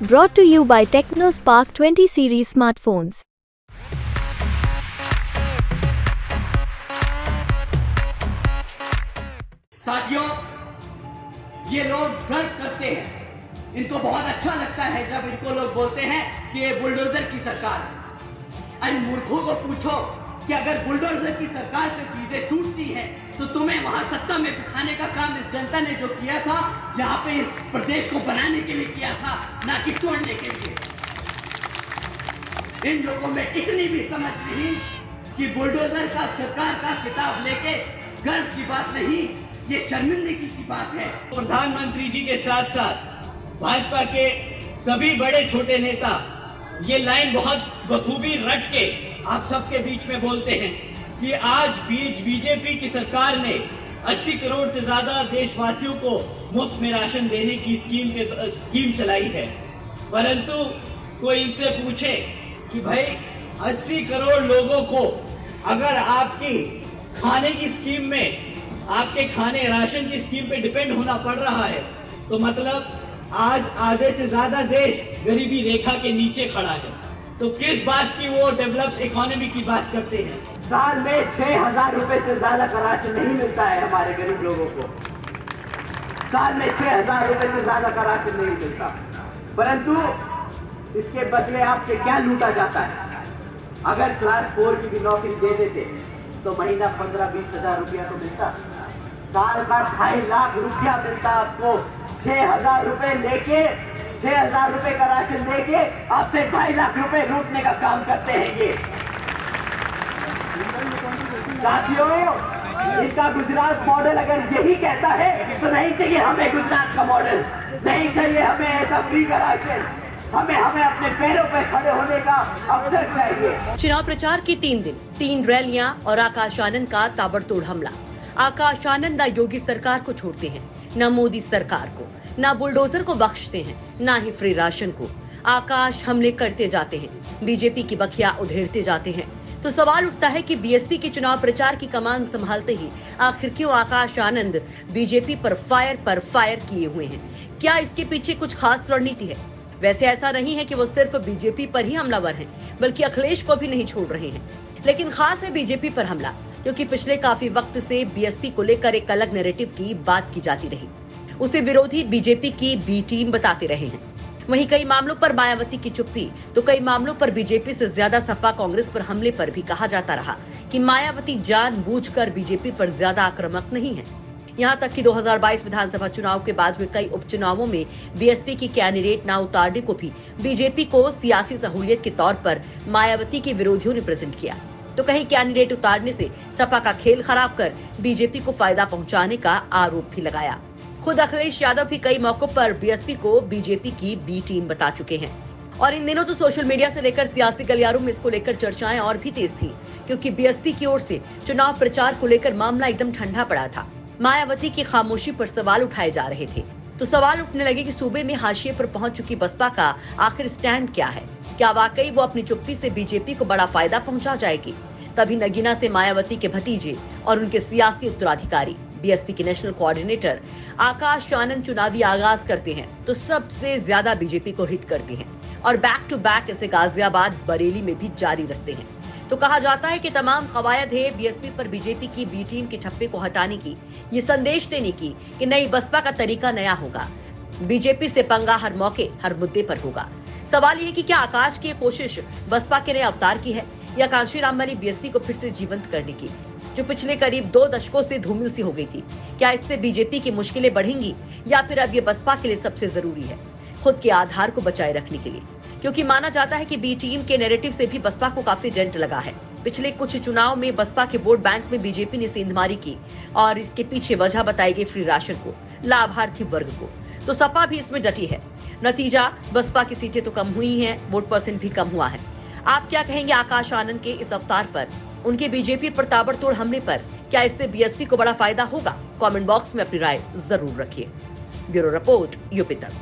Brought to you by TechnoSpark 20 series smartphones. साथियों, ये लोग गर्व करते हैं, इनको बहुत अच्छा लगता है जब इनको लोग बोलते हैं कि ये बुलडोजर की सरकार है। अरे मूर्खों को पूछो कि अगर बुलडोजर की सरकार से चीजें टूटती हैं तो तुम्हें वहां सत्ता में बिठाने का काम इस जनता ने जो किया था, यहाँ पे इस प्रदेश को बनाने के लिए किया था, ना कि तोड़ने के लिए। इन लोगों में इतनी भी समझ नहीं कि बुलडोजर का सरकार का किताब लेके गर्व की बात नहीं, ये शर्मिंदगी की बात है। प्रधानमंत्री जी के साथ साथ भाजपा के सभी बड़े छोटे नेता ये लाइन बहुत बखूबी रट के आप सबके बीच में बोलते हैं कि आज बीजेपी की सरकार ने 80 करोड़ से ज्यादा देशवासियों को मुफ्त में राशन देने की स्कीम चलाई है। परंतु कोई इनसे पूछे कि भाई 80 करोड़ लोगों को अगर आपकी खाने की स्कीम में, आपके खाने राशन की स्कीम पे डिपेंड होना पड़ रहा है, तो मतलब आज आधे से ज्यादा देश गरीबी रेखा के नीचे खड़ा है। तो किस बात की वो डेवलप्ड इकोनॉमी की बात करते हैं? साल में 6,000 रुपए से ज्यादा का राशन नहीं मिलता है हमारे गरीब लोगों को। साल में 6,000 रुपए से ज्यादा का राशन नहीं मिलता, परंतु इसके बदले आपसे क्या लूटा जाता है? अगर क्लास 4 की भी नौकरी दे देते तो महीना 15-20 हजार रुपया तो मिलता, साल का 2.5 लाख रुपया मिलता आपको। 6,000 रुपए लेके, 6,000 रुपए का राशन देके आपसे 2.5 लाख रुपए लूटने का काम करते हैं ये साथियों। इसका गुजरात मॉडल अगर यही कहता है तो नहीं चाहिए हमें गुजरात का मॉडल, नहीं चाहिए हमें ऐसा फ्री का राशन। हमें अपने पैरों पर खड़े होने का अवसर चाहिए। चुनाव प्रचार के 3 दिन, 3 रैलियां और आकाश आनंद का ताबड़तोड़ हमला। आकाश आनंद न योगी सरकार को छोड़ते हैं, न मोदी सरकार को, न बुलडोजर को बख्शते हैं, न ही फ्री राशन को। आकाश हमले करते जाते हैं, बीजेपी की बखिया उधेड़ते जाते हैं। तो सवाल उठता है कि बीएसपी के चुनाव प्रचार की कमान संभालते ही आखिर क्यों आकाश आनंद बीजेपी पर फायर किए हुए हैं? क्या इसके पीछे कुछ खास रणनीति है? वैसे ऐसा नहीं है कि वो सिर्फ बीजेपी पर ही हमलावर हैं, बल्कि अखिलेश को भी नहीं छोड़ रहे हैं। लेकिन खास है बीजेपी पर हमला, क्योंकि पिछले काफी वक्त से बीएसपी को लेकर एक अलग नैरेटिव की बात की जाती रही। उसे विरोधी बीजेपी की बी टीम बताते रहे हैं। वहीं कई मामलों पर मायावती की चुप्पी, तो कई मामलों पर बीजेपी से ज्यादा सपा कांग्रेस पर हमले पर भी कहा जाता रहा कि मायावती जानबूझकर बीजेपी पर ज्यादा आक्रामक नहीं है। यहाँ तक कि 2022 विधानसभा चुनाव के बाद हुए कई उपचुनावों में बीएसपी की कैंडिडेट न उतारने को भी बीजेपी को सियासी सहूलियत के तौर पर मायावती के विरोधियों ने प्रेजेंट किया। तो कहीं कैंडिडेट उतारने से सपा का खेल खराब कर बीजेपी को फायदा पहुंचाने का आरोप भी लगाया। खुद अखिलेश यादव भी कई मौकों पर बीएसपी को बीजेपी की बी टीम बता चुके हैं। और इन दिनों तो सोशल मीडिया से लेकर सियासी गलियारों में इसको लेकर चर्चाएं और भी तेज थी, क्योंकि बीएसपी की ओर से चुनाव प्रचार को लेकर मामला एकदम ठंडा पड़ा था। मायावती की खामोशी पर सवाल उठाए जा रहे थे। तो सवाल उठने लगे कि सूबे में हाशिए पर पहुंच चुकी बसपा का आखिर स्टैंड क्या है? क्या वाकई वो अपनी चुप्पी से बीजेपी को बड़ा फायदा पहुंचा जाएगी? तभी नगीना से मायावती के भतीजे और उनके सियासी उत्तराधिकारी बीएसपी के नेशनल कोऑर्डिनेटर आकाश आनंद चुनावी आगाज करते हैं तो सबसे ज्यादा बीजेपी को हिट करते हैं और बैक टू बैक इसे गाजियाबाद, बरेली में भी जारी रखते हैं। तो कहा जाता है कि तमाम कवायद है बीएसपी पर बीजेपी की बी टीम के ठप्पे को हटाने की, ये संदेश देने की कि नई बसपा का तरीका नया होगा। बीजेपी से पंगा हर मौके, हर मुद्दे पर होगा। सवाल ये है कि क्या आकाश की कोशिश बसपा के नए अवतार की है या कांशीराम वाली बीएसपी को फिर से जीवंत करने की, जो पिछले करीब 2 दशकों से धूमिल सी हो गई थी? क्या इससे बीजेपी की मुश्किलें बढ़ेंगी या फिर अब ये बसपा के लिए सबसे जरूरी है खुद के आधार को बचाए रखने के लिए? क्योंकि माना जाता है कि बी टीम के नैरेटिव से भी बसपा को काफी जेंट लगा है। पिछले कुछ चुनाव में बसपा के वोट बैंक में बीजेपी ने सेंधमारी की और इसके पीछे वजह बताई गई फ्री राशन को, लाभार्थी वर्ग को। तो सपा भी इसमें डटी है। नतीजा, बसपा की सीटें तो कम हुई हैं, वोट परसेंट भी कम हुआ है। आप क्या कहेंगे आकाश आनंद के इस अवतार पर, उनके बीजेपी पर ताबड़तोड़ हमले पर? क्या इससे बीएसपी को बड़ा फायदा होगा? कमेंट बॉक्स में अपनी राय जरूर रखिए। ब्यूरो रिपोर्ट, यूपी तक।